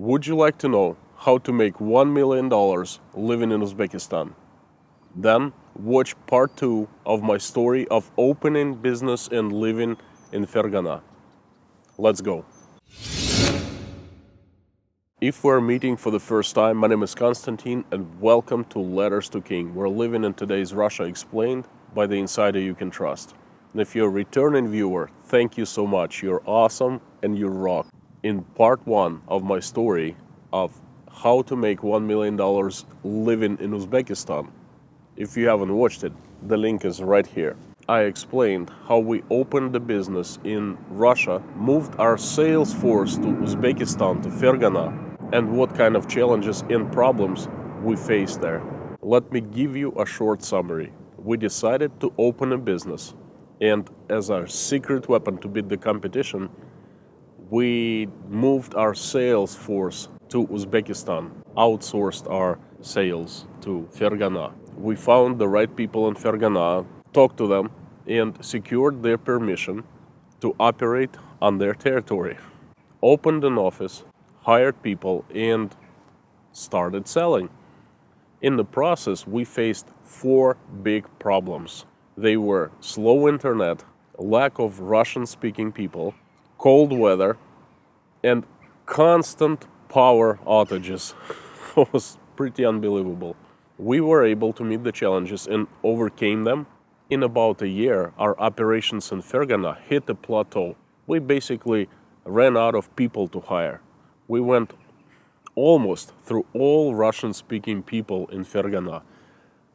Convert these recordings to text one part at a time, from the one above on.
Would you like to know how to make $1 million living in Uzbekistan? Then watch part 2 of my story of opening business and living in Fergana. Let's go. If we're meeting for the first time, my name is Konstantin and welcome to Letters to King. We're living in today's Russia explained by the insider you can trust. And if you're a returning viewer, thank you so much. You're awesome and you rock. In part 1 of my story of how to make $1 million living in Uzbekistan, if you haven't watched it, the link is right here. I explained how we opened the business in Russia, moved our sales force to Uzbekistan, to Fergana, and what kind of challenges and problems we faced there. Let me give you a short summary. We decided to open a business, and as our secret weapon to beat the competition, we moved our sales force to Uzbekistan, outsourced our sales to Fergana. We found the right people in Fergana, talked to them, and secured their permission to operate on their territory. Opened an office, hired people, and started selling. In the process, we faced 4 big problems. They were slow internet, lack of Russian-speaking people, cold weather, and constant power outages. It was pretty unbelievable. We were able to meet the challenges and overcame them. In about a year, our operations in Fergana hit a plateau. We basically ran out of people to hire. We went almost through all Russian-speaking people in Fergana.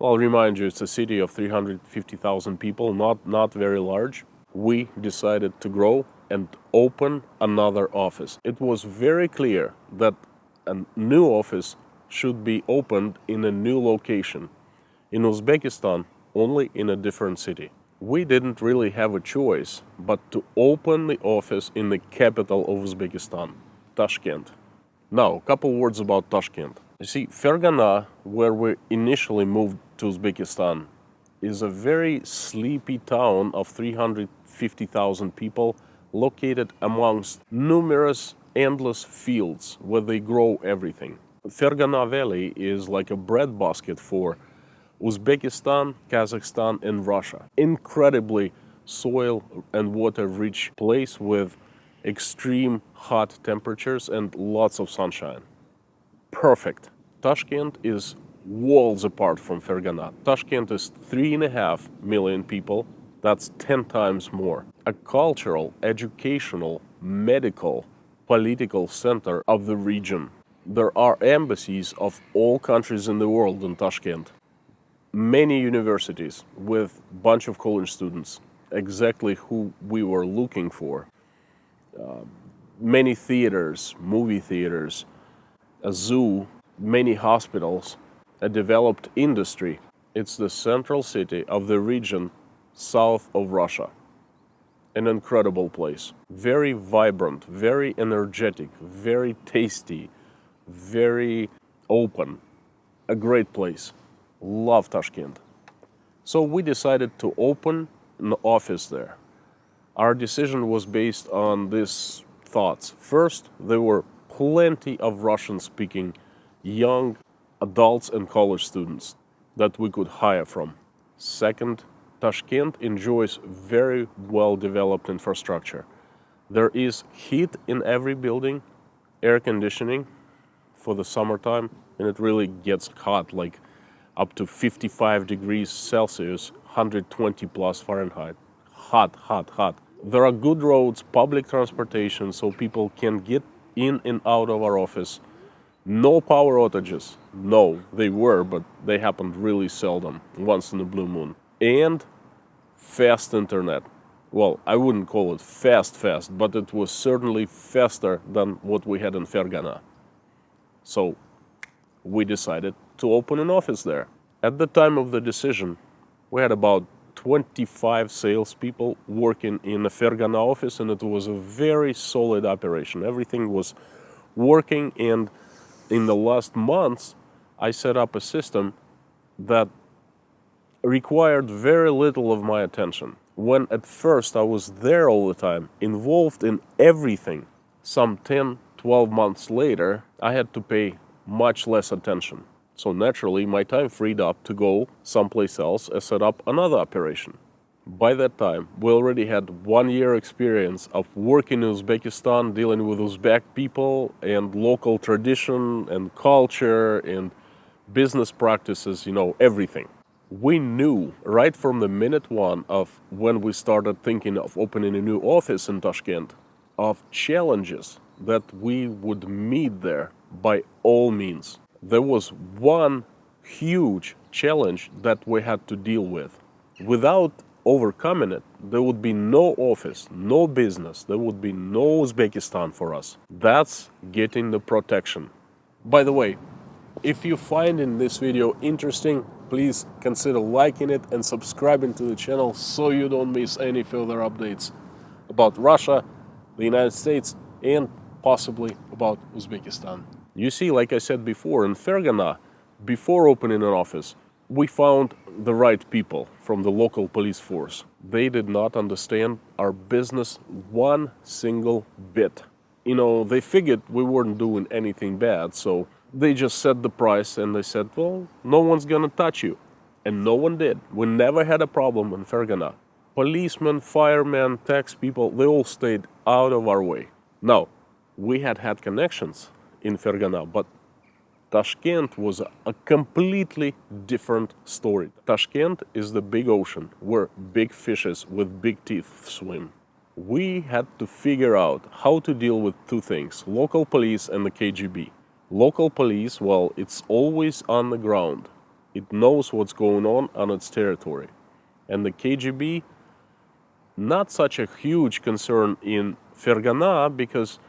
I'll remind you, it's a city of 350,000 people, not very large. We decided to grow and open another office. It was very clear that a new office should be opened in a new location. In Uzbekistan, only in a different city. We didn't really have a choice but to open the office in the capital of Uzbekistan, Tashkent. Now, a couple words about Tashkent. You see, Fergana, where we initially moved to Uzbekistan, is a very sleepy town of 350,000 people located amongst numerous endless fields where they grow everything. Fergana Valley is like a breadbasket for Uzbekistan, Kazakhstan, and Russia. Incredibly soil and water-rich place with extreme hot temperatures and lots of sunshine. Perfect. Tashkent is worlds apart from Fergana. Tashkent is 3.5 million people. That's 10 times more. A cultural, educational, medical, political center of the region. There are embassies of all countries in the world in Tashkent. Many universities with a bunch of college students, exactly who we were looking for. Many theaters, movie theaters, a zoo, many hospitals, a developed industry. It's the central city of the region south of Russia. An incredible place. Very vibrant, very energetic, very tasty, very open. A great place. Love Tashkent. So we decided to open an office there. Our decision was based on these thoughts. First, there were plenty of Russian-speaking young adults and college students that we could hire from. Second, Tashkent enjoys very well-developed infrastructure. There is heat in every building, air conditioning for the summertime, and it really gets hot, like up to 55 degrees Celsius, 120 plus Fahrenheit. Hot, hot, hot. There are good roads, public transportation, so people can get in and out of our office. No power outages. No, they were, but they happened really seldom, once in a blue moon. And fast internet. Well, I wouldn't call it fast, but it was certainly faster than what we had in Fergana. So we decided to open an office there. At the time of the decision, we had about 25 salespeople working in the Fergana office, and it was a very solid operation. Everything was working, and in the last months, I set up a system that required very little of my attention. When at first I was there all the time, involved in everything, some 10, 12 months later, I had to pay much less attention. So naturally, my time freed up to go someplace else and set up another operation. By that time, we already had 1 year experience of working in Uzbekistan, dealing with Uzbek people and local tradition and culture and business practices, everything. We knew right from the minute one of when we started thinking of opening a new office in Tashkent of challenges that we would meet there by all means. There was one huge challenge that we had to deal with. Without overcoming it, there would be no office, no business, there would be no Uzbekistan for us. That's getting the protection. By the way, if you find in this video interesting, please consider liking it and subscribing to the channel so you don't miss any further updates about Russia, the United States, and possibly about Uzbekistan. You see, like I said before, in Fergana, before opening an office, we found the right people from the local police force. They did not understand our business one single bit. They figured we weren't doing anything bad, so they just set the price and they said, well, no one's gonna touch you. And no one did. We never had a problem in Fergana. Policemen, firemen, tax people, they all stayed out of our way. Now, we had connections in Fergana, but Tashkent was a completely different story. Tashkent is the big ocean where big fishes with big teeth swim. We had to figure out how to deal with two things, local police and the KGB. Local police, well, it's always on the ground. It knows what's going on its territory. And the KGB, not such a huge concern in Fergana because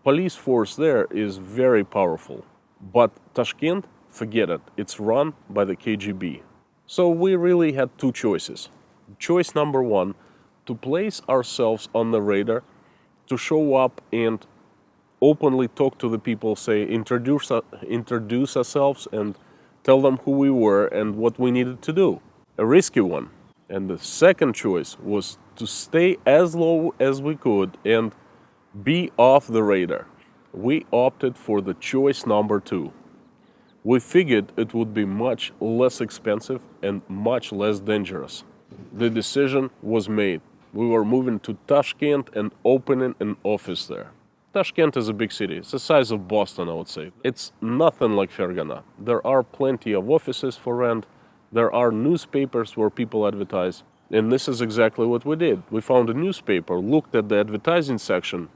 police force there is very powerful. But Tashkent, forget it, it's run by the KGB. So we really had two choices. Choice number one, to place ourselves on the radar, to show up and openly talk to the people, say, introduce ourselves and tell them who we were and what we needed to do. A risky one. And the second choice was to stay as low as we could and be off the radar. We opted for the choice number two. We figured it would be much less expensive and much less dangerous. The decision was made. We were moving to Tashkent and opening an office there. Tashkent is a big city. It's the size of Boston, I would say. It's nothing like Fergana. There are plenty of offices for rent. There are newspapers where people advertise. And this is exactly what we did. We found a newspaper, looked at the advertising section,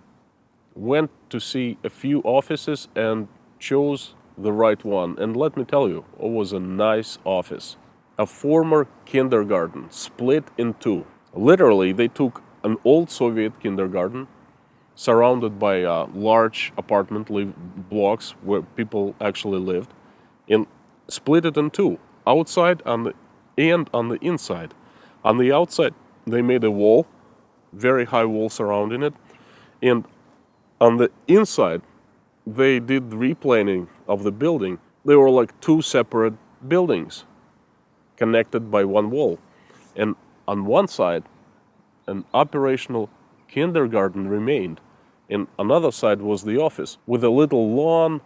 went to see a few offices and chose the right one. And let me tell you, it was a nice office. A former kindergarten split in two. Literally, they took an old Soviet kindergarten surrounded by large apartment blocks where people actually lived, and split it in two, outside and on the inside. On the outside, they made a wall, very high wall surrounding it, and on the inside, they did replanning of the building. They were like two separate buildings connected by one wall. And on one side, an operational kindergarten remained. And another side was the office with a little lawn,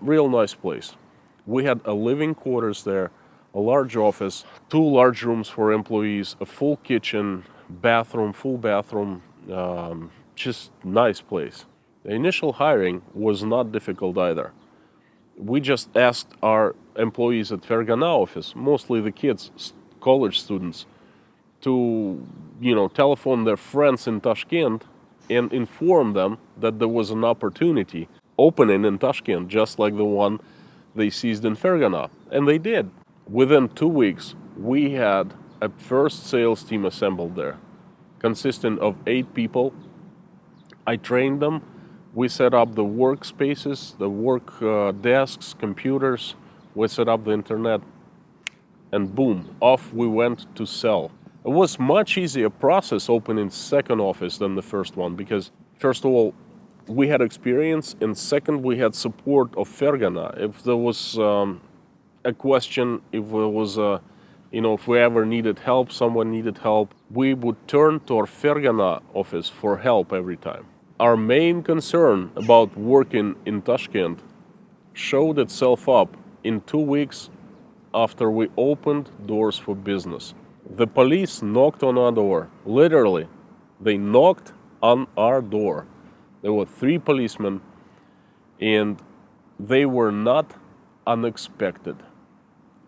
real nice place. We had a living quarters there, a large office, 2 large rooms for employees, a full kitchen, bathroom, full bathroom, just nice place. The initial hiring was not difficult either. We just asked our employees at Fergana office, mostly the kids, college students, to, telephone their friends in Tashkent and inform them that there was an opportunity opening in Tashkent, just like the one they seized in Fergana. And they did. Within 2 weeks, we had a first sales team assembled there, consisting of 8 people. I trained them. We set up the workspaces, the work desks, computers. We set up the internet. And boom, off we went to sell. It was much easier process opening second office than the first one because, first of all, we had experience, and second, we had support of Fergana. If there was a question, if there was if we ever needed help, someone needed help, we would turn to our Fergana office for help every time. Our main concern about working in Tashkent showed itself up in 2 weeks after we opened doors for business. The police knocked on our door. Literally, they knocked on our door. There were 3 policemen, and they were not unexpected.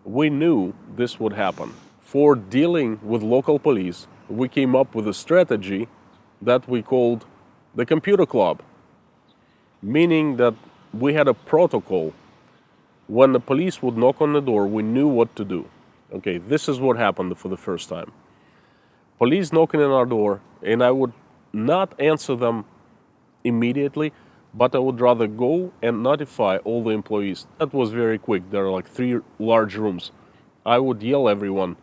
We knew this would happen. For dealing with local police, we came up with a strategy that we called the computer club, meaning that we had a protocol. When the police would knock on the door, we knew what to do. Okay, this is what happened for the first time. Police knocking on our door, and I would not answer them immediately, but I would rather go and notify all the employees. That was very quick. There are like 3 large rooms. I would yell everyone,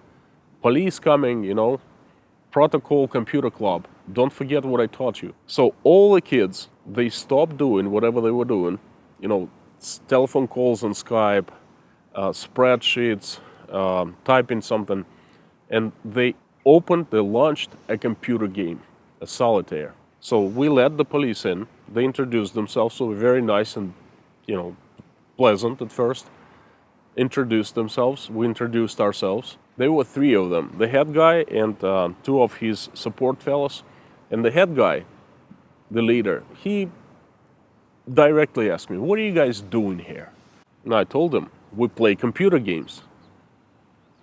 police coming, protocol computer club. Don't forget what I taught you. So all the kids, they stopped doing whatever they were doing, telephone calls on Skype, spreadsheets, typing something, and they launched a computer game, a solitaire. So we let the police in. They introduced themselves, so very nice and, pleasant at first. Introduced themselves. We introduced ourselves. There were 3 of them, the head guy and 2 of his support fellows. And the head guy, the leader, he directly asked me, what are you guys doing here? And I told him, we play computer games.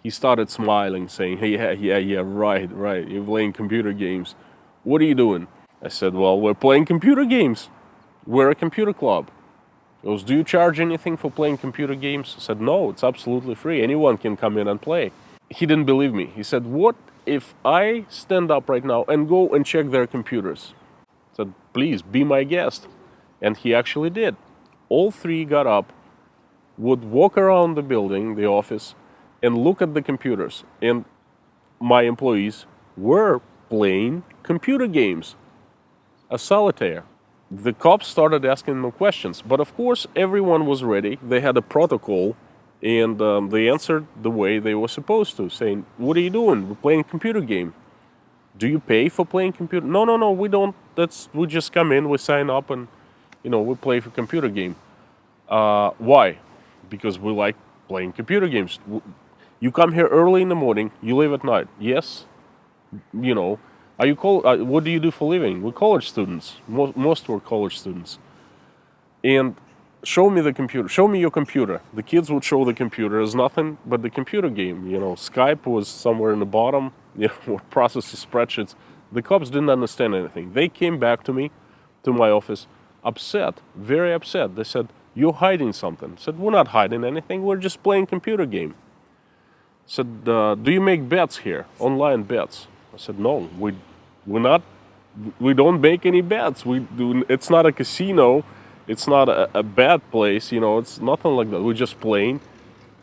He started smiling, saying, hey, yeah, right, you're playing computer games. What are you doing? I said, well, we're playing computer games. We're a computer club. He goes, do you charge anything for playing computer games? I said, no, it's absolutely free. Anyone can come in and play. He didn't believe me. He said, what if I stand up right now and go and check their computers? I said, please, be my guest. And he actually did. All 3 got up, would walk around the building, the office, and look at the computers. And my employees were playing computer games, a solitaire. The cops started asking them questions, but of course everyone was ready. They had a protocol, and they answered the way they were supposed to, saying, what are you doing? We're playing a computer game. Do you pay for playing computer? No, we don't. We just come in, we sign up, and we play for computer game. Why? Because we like playing computer games. You come here early in the morning, you leave at night. Yes, are you what do you do for a living? We're college students. Most were college students. And show me the computer. Show me your computer. The kids would show the computer as nothing but the computer game. Skype was somewhere in the bottom. Processes spreadsheets. The cops didn't understand anything. They came back to me, to my office, upset, very upset. They said, you're hiding something. I said, we're not hiding anything. We're just playing computer game. I said, do you make bets here, online bets? I said, no, we're not. We don't make any bets. It's not a casino. It's not a bad place. It's nothing like that. We're just playing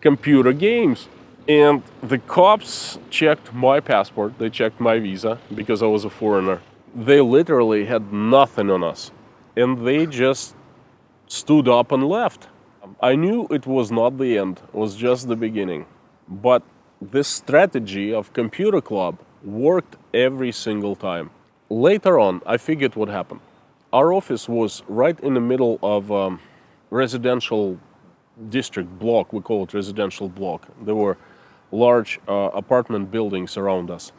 computer games. And the cops checked my passport. They checked my visa because I was a foreigner. They literally had nothing on us. And they just stood up and left. I knew it was not the end. It was just the beginning. But this strategy of computer club worked every single time. Later on, I figured what happened. Our office was right in the middle of residential district block. We call it residential block. There were large apartment buildings around us.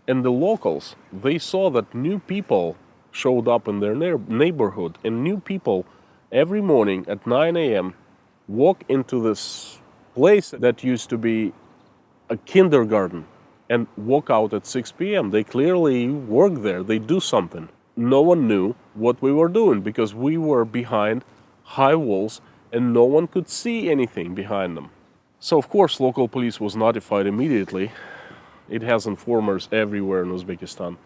And the locals, they saw that new people showed up in their neighborhood. And new people, every morning at 9 a.m., walk into this place that used to be a kindergarten and walk out at 6 p.m. They clearly work there. They do something. No one knew what we were doing because we were behind high walls and no one could see anything behind them. So, of course, local police was notified immediately. It has informers everywhere in Uzbekistan.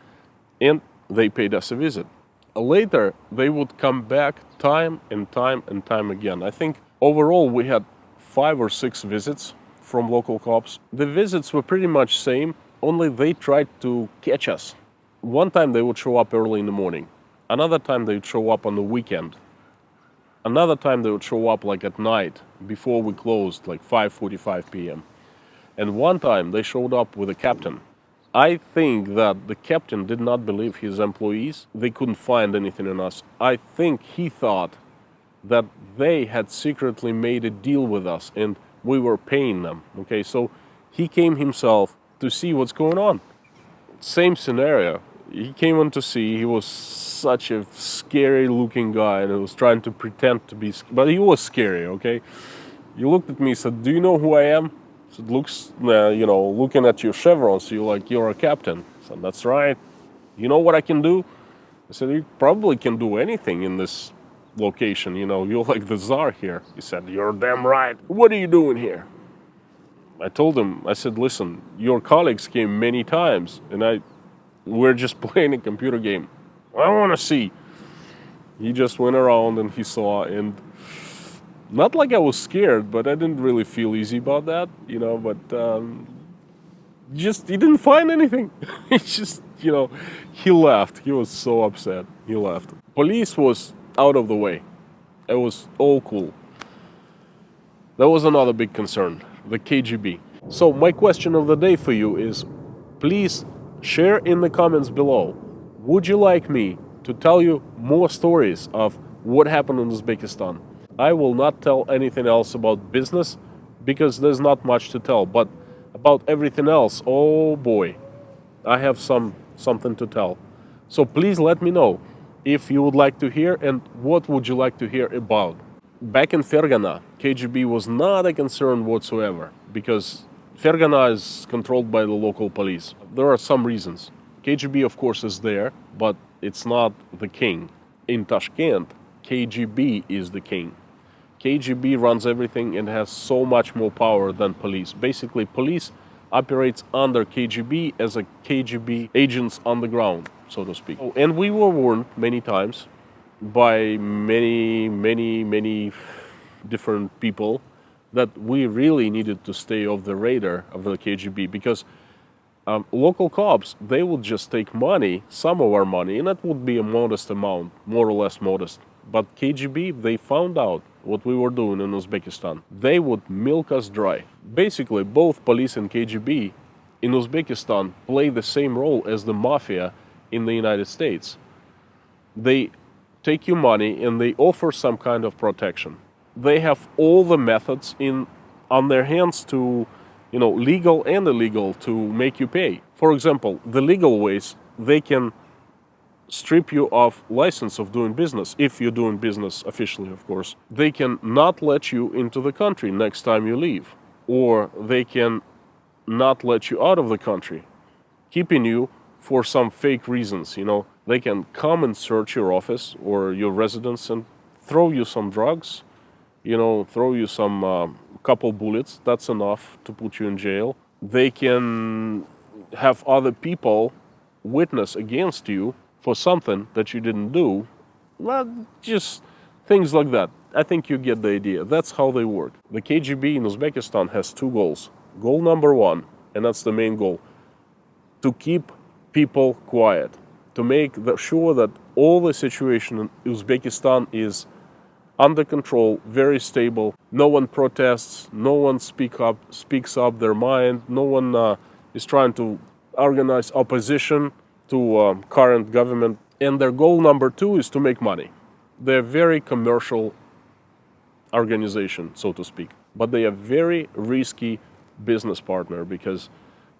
And they paid us a visit. Later, they would come back time and time again. I think overall we had 5 or 6 visits from local cops. The visits were pretty much same, only they tried to catch us. One time they would show up early in the morning. Another time they would show up on the weekend. Another time they would show up like at night before we closed, like 5:45 p.m. And one time they showed up with a captain. I think that the captain did not believe his employees. They couldn't find anything in us. I think he thought that they had secretly made a deal with us and we were paying them. Okay, so he came himself to see what's going on. Same scenario. He came on to see. He was such a scary looking guy and he was trying to pretend to be, but he was scary, okay? He looked at me and said, "Do you know who I am?" I said, "Looks, looking at your chevrons, you're a captain." I said, "That's right. You know what I can do?" I said, "You probably can do anything in this location. You're like the czar here." He said, "You're damn right. What are you doing here?" I told him, I said, "Listen, your colleagues came many times and we're just playing a computer game. I want to see." He just went around and he saw, and not like I was scared, but I didn't really feel easy about that, but he didn't find anything. He just, he left. He was so upset. He left. Police was out of the way. It was all cool. That was another big concern, the KGB. So my question of the day for you is, please share in the comments below, would you like me to tell you more stories of what happened in Uzbekistan? I will not tell anything else about business because there's not much to tell, but about everything else, oh boy, I have something to tell. So please let me know if you would like to hear and what would you like to hear about. Back in Fergana, KGB was not a concern whatsoever because Fergana is controlled by the local police. There are some reasons. KGB, of course, is there, but it's not the king. In Tashkent, KGB is the king. KGB runs everything and has so much more power than police. Basically, police operates under KGB as a KGB agents on the ground, so to speak. And we were warned many times by many different people that we really needed to stay off the radar of the KGB because local cops, they would just take money, some of our money, and that would be a modest amount, more or less modest. But KGB, they found out what we were doing in Uzbekistan. They would milk us dry. Basically, both police and KGB in Uzbekistan play the same role as the mafia in the United States. They take your money and they offer some kind of protection. They have all the methods on their hands to, legal and illegal, to make you pay. For example, the legal ways, they can strip you of license of doing business, if you're doing business officially, of course. They can not let you into the country next time you leave, or they can not let you out of the country, keeping you for some fake reasons. They can come and search your office or your residence and throw you some drugs, throw you some couple bullets. That's enough to put you in jail. They can have other people witness against you for something that you didn't do. Well, just things like that. I think you get the idea. That's how they work. The KGB in Uzbekistan has two goals. Goal number one, and that's the main goal, to keep people quiet, to make sure that all the situation in Uzbekistan is under control, very stable. No one protests, no one speaks up their mind, no one is trying to organize opposition to current government. And their goal number two is to make money. They're a very commercial organization, so to speak, but they are very risky business partner because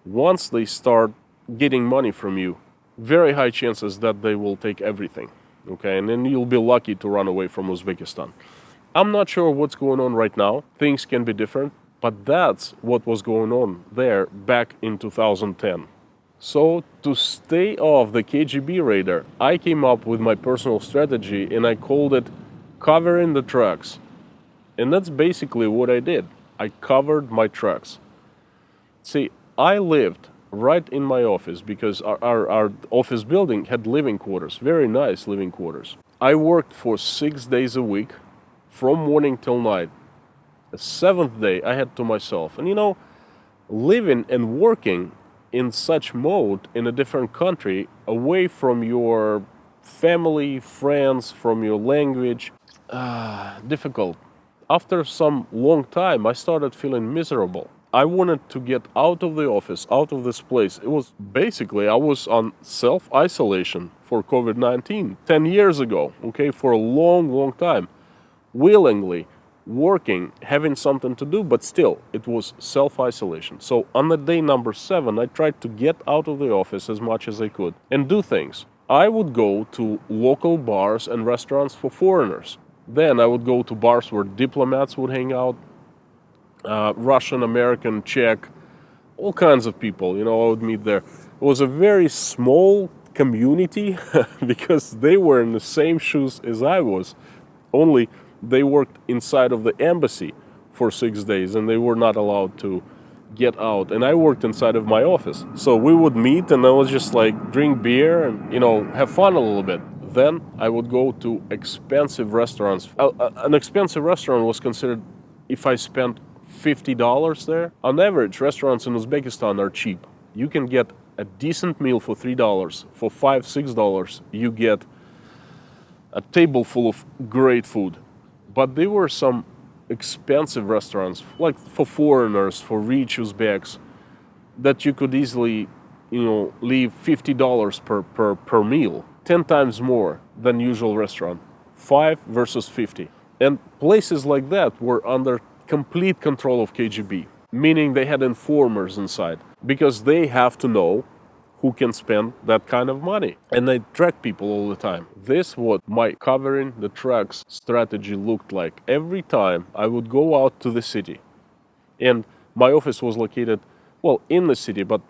once they start getting money from you, very high chances that they will take everything. Okay, and then you'll be lucky to run away from Uzbekistan. I'm not sure what's going on right now. Things can be different, but that's what was going on there back in 2010. So to stay off the KGB radar, I came up with my personal strategy and I called it covering the tracks. And that's basically what I did. I covered my tracks. See, I lived right in my office because our office building had living quarters, very nice living quarters. I worked for 6 days a week, from morning till night. The seventh day I had to myself. And living and working in such mode in a different country, away from your family, friends, from your language, difficult. After some long time, I started feeling miserable. I wanted to get out of the office, out of this place. It was basically, I was on self-isolation for COVID-19 10 years ago, okay, for a long, long time, willingly working, having something to do, but still, it was self-isolation. So on the day number 7, I tried to get out of the office as much as I could and do things. I would go to local bars and restaurants for foreigners. Then I would go to bars where diplomats would hang out, Russian, American, Czech, all kinds of people, I would meet there. It was a very small community because they were in the same shoes as I was, only they worked inside of the embassy for 6 days and they were not allowed to get out. And I worked inside of my office. So we would meet and I was just like drink beer and, have fun a little bit. Then I would go to expensive restaurants. An expensive restaurant was considered if I spent $50 there. On average, restaurants in Uzbekistan are cheap. You can get a decent meal for $3. For $5, $6, you get a table full of great food. But there were some expensive restaurants, like for foreigners, for rich Uzbeks, that you could easily, leave $50 per meal. 10 times more than usual restaurant. 5 versus 50. And places like that were under complete control of KGB, meaning they had informers inside because they have to know who can spend that kind of money. And they track people all the time. This what my covering the tracks strategy looked like. Every time I would go out to the city, and my office was located, in the city, but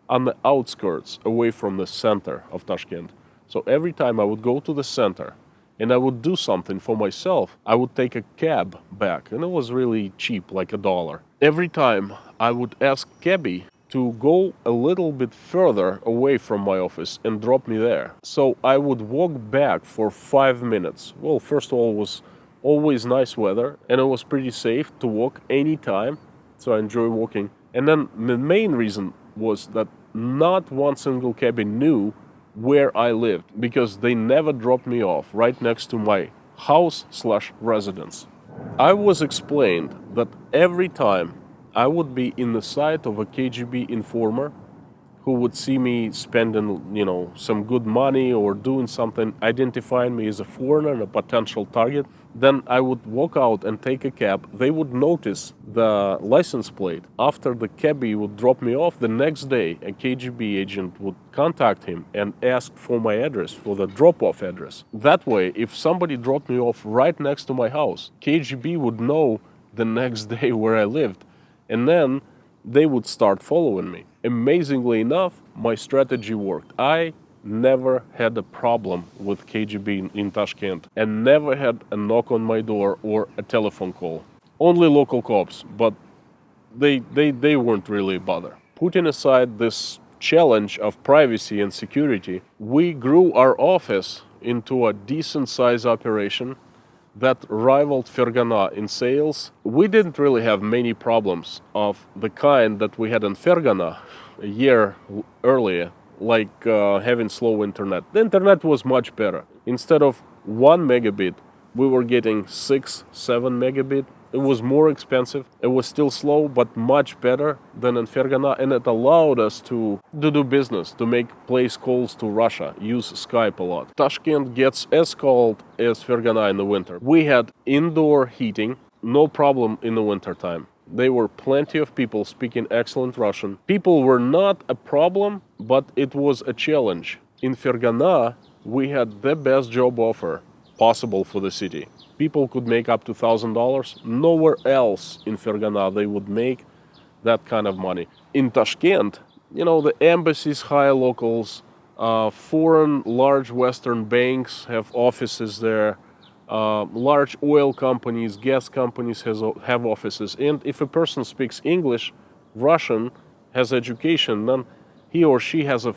on the outskirts, away from the center of Tashkent. So every time I would go to the center, and I would do something for myself, I would take a cab back, and it was really cheap, like $1. Every time I would ask cabbie to go a little bit further away from my office and drop me there. So I would walk back for 5 minutes. Well, first of all, it was always nice weather, and it was pretty safe to walk anytime, so I enjoy walking. And then the main reason was that not one single cabbie knew where I lived, because they never dropped me off right next to my house/residence. I was explained that every time I would be in the sight of a KGB informer who would see me spending, some good money or doing something, identifying me as a foreigner and a potential target, then I would walk out and take a cab. They would notice the license plate. After the cabbie would drop me off, the next day a KGB agent would contact him and ask for my address, for the drop-off address. That way, if somebody dropped me off right next to my house, KGB would know the next day where I lived. And then they would start following me. Amazingly enough, my strategy worked. I never had a problem with KGB in Tashkent and never had a knock on my door or a telephone call. Only local cops, but they weren't really bothered. Putting aside this challenge of privacy and security, we grew our office into a decent-sized operation that rivaled Fergana in sales. We didn't really have many problems of the kind that we had in Fergana a year earlier, like having slow internet. The internet was much better. Instead of 1 megabit, we were getting 6, 7 megabit. It was more expensive. It was still slow, but much better than in Fergana, and it allowed us to do business, to make place calls to Russia, use Skype a lot. Tashkent gets as cold as Fergana in the winter. We had indoor heating, no problem in the winter time. There were plenty of people speaking excellent Russian. People were not a problem, but it was a challenge. In Fergana, we had the best job offer possible for the city. People could make up to $1,000. Nowhere else in Fergana they would make that kind of money. In Tashkent, the embassies hire locals, foreign large Western banks have offices there, large oil companies, gas companies have offices. And if a person speaks English, Russian, has education, then he or she has a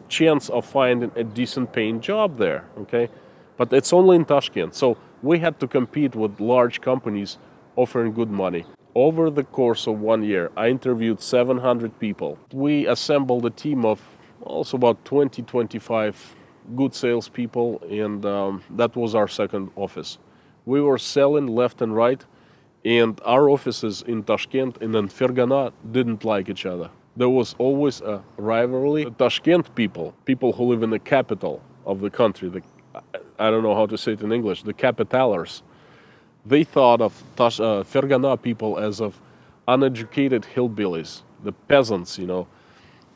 chance of finding a decent paying job there, okay? But it's only in Tashkent. So we had to compete with large companies offering good money. Over the course of 1 year, I interviewed 700 people. We assembled a team of also about 20, 25 good salespeople, and that was our second office. We were selling left and right, And our offices in Tashkent and in Fergana didn't like each other. There was always a rivalry. The Tashkent people who live in the capital of the country, I don't know how to say it in English, the capitalers, they thought of Fergana people as of uneducated hillbillies, the peasants,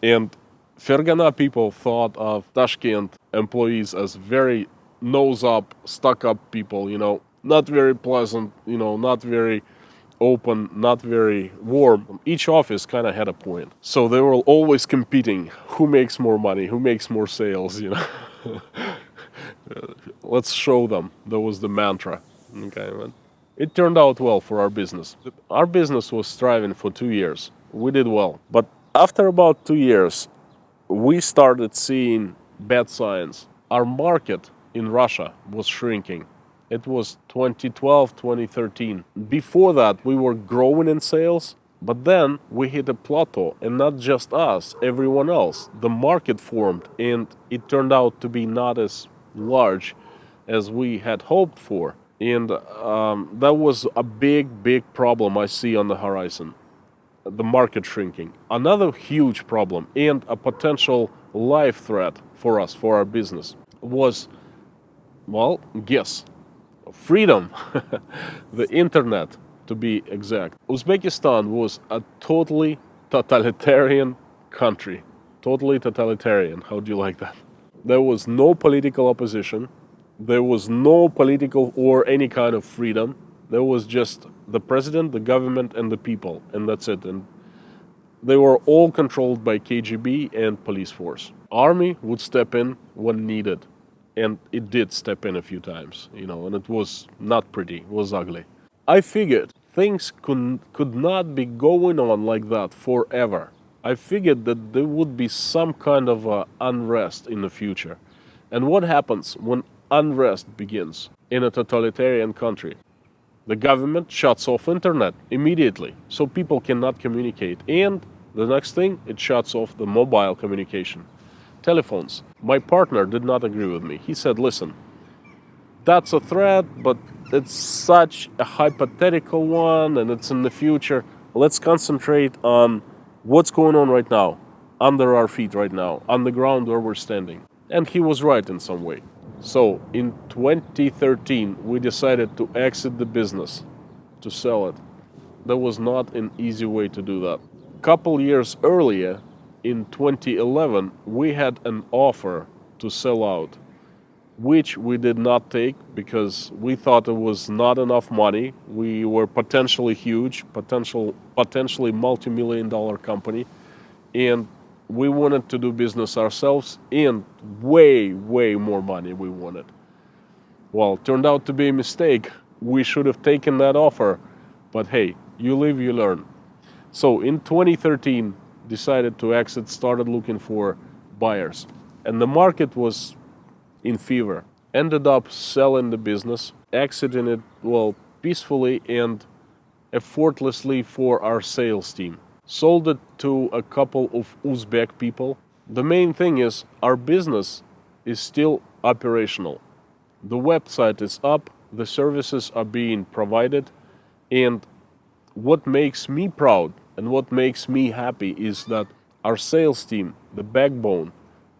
And Fergana people thought of Tashkent employees as very nose-up, stuck-up people, not very pleasant, not very open, not very warm. Each office kind of had a point. So they were always competing. Who makes more money? Who makes more sales, Let's show them. That was the mantra. Okay, man. It turned out well for our business. Our business was thriving for 2 years. We did well. But after about 2 years, we started seeing bad signs. Our market in Russia was shrinking. It was 2012, 2013. Before that, we were growing in sales, but then we hit a plateau, and not just us, everyone else. The market formed, and it turned out to be not as large as we had hoped for. And that was a big problem I see on the horizon. The market shrinking. Another huge problem and a potential life threat for us, for our business, was, well, guess. Freedom. The internet, to be exact. Uzbekistan was a totally totalitarian country. Totally totalitarian. How do you like that? There was no political opposition. There was no political or any kind of freedom. There was just the president, the government, and the people, and that's it. And they were all controlled by KGB and police force. Army would step in when needed, and it did step in a few times, and it was not pretty, it was ugly. I figured things could not be going on like that forever. I figured that there would be some kind of unrest in the future. And what happens when unrest begins in a totalitarian country? The government shuts off internet immediately, so people cannot communicate. And the next thing, it shuts off the mobile communication. Telephones. My partner did not agree with me. He said, listen, that's a threat, but it's such a hypothetical one, and it's in the future. Let's concentrate on what's going on right now, under our feet right now, on the ground where we're standing. And he was right in some way. So in 2013, we decided to exit the business, to sell it. That was not an easy way to do that. A couple years earlier, in 2011, we had an offer to sell out, which we did not take because we thought it was not enough money. We were potentially huge, potentially multi-million-dollar company, and we wanted to do business ourselves, and way more money we wanted. Well, it turned out to be a mistake. We should have taken that offer, but hey, you live, you learn. So in 2013, decided to exit, started looking for buyers, and the market was in fever. Ended up selling the business, exiting it, well, peacefully and effortlessly for our sales team. Sold it to a couple of Uzbek people. The main thing is our business is still operational. The website is up, the services are being provided, and what makes me proud and what makes me happy is that our sales team, the backbone,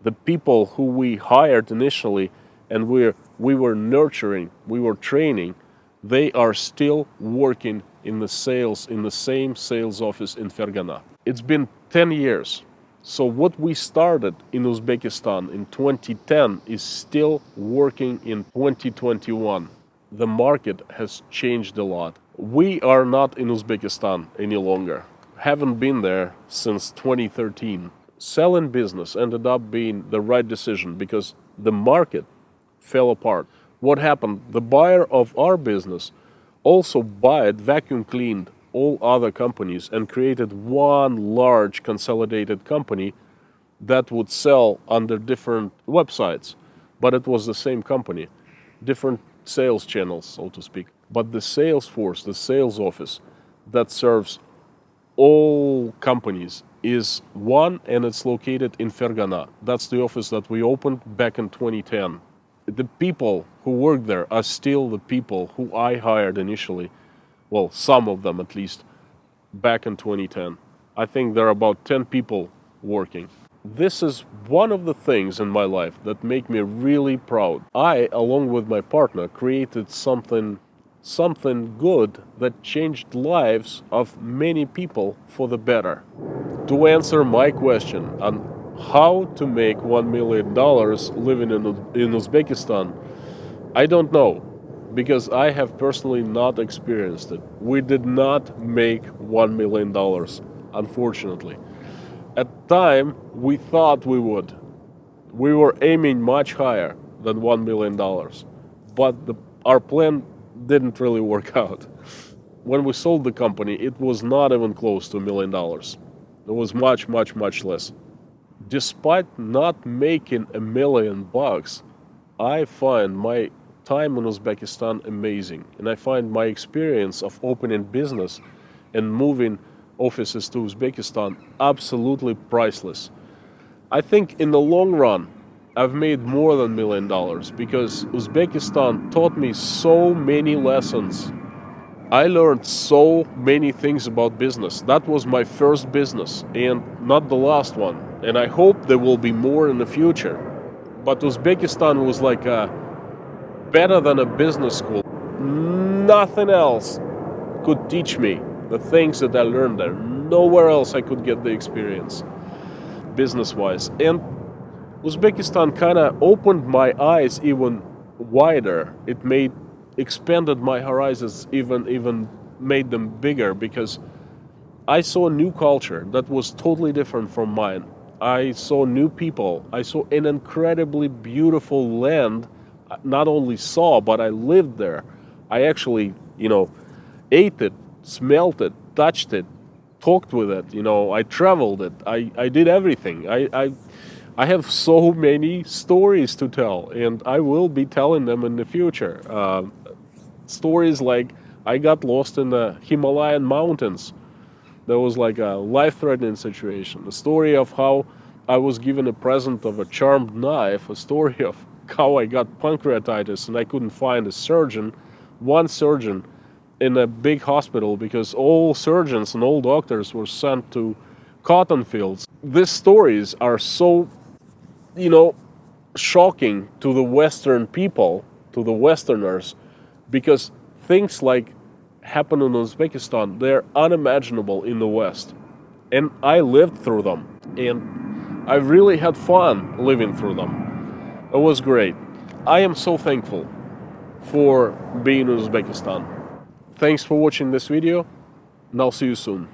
the people who we hired initially and we were nurturing, we were training, they are still working in the same sales office in Fergana. It's been 10 years. So what we started in Uzbekistan in 2010 is still working in 2021. The market has changed a lot. We are not in Uzbekistan any longer. Haven't been there since 2013. Selling business ended up being the right decision because the market fell apart. What happened? The buyer of our business also vacuum cleaned all other companies and created one large consolidated company that would sell under different websites. But it was the same company, different sales channels, so to speak. But the sales force, the sales office that serves all companies is one, and it's located in Fergana. That's the office that we opened back in 2010. The people who work there are still the people who I hired initially, Well, some of them at least, back in 2010. I think there are about 10 people working. This is one of the things in my life that make me really proud. I, along with my partner, created something good that changed lives of many people for the better. To answer my question on how to make $1 million living in Uzbekistan, I don't know, because I have personally not experienced it. We did not make $1 million, unfortunately. At the time, we thought we would. We were aiming much higher than $1 million, but our plan didn't really work out. When we sold the company, it was not even close to $1 million. It was much, much, much less. Despite not making $1 million, I find my time in Uzbekistan amazing, and I find my experience of opening business and moving offices to Uzbekistan absolutely priceless. I think in the long run, I've made more than $1 million because Uzbekistan taught me so many lessons. I learned so many things about business. That was my first business and not the last one. And I hope there will be more in the future. But Uzbekistan was like better than a business school. Nothing else could teach me the things that I learned there. Nowhere else I could get the experience, business-wise. And Uzbekistan kind of opened my eyes even wider. It expanded my horizons, even made them bigger, because I saw a new culture that was totally different from mine. I saw new people. I saw an incredibly beautiful land. Not only saw, but I lived there. I actually, ate it, smelled it, touched it, talked with it. I traveled it. I did everything. I have so many stories to tell, and I will be telling them in the future. Stories like I got lost in the Himalayan mountains. There was like a life-threatening situation. A story of how I was given a present of a charmed knife. A story of how I got pancreatitis and I couldn't find a surgeon, one surgeon in a big hospital, because all surgeons and all doctors were sent to cotton fields. These stories are so, shocking to the Western people, to the Westerners, because things like happen in Uzbekistan, they're unimaginable in the West. And I lived through them, and I really had fun living through them. It was great. I am so thankful for being in Uzbekistan. Thanks for watching this video, and I'll see you soon.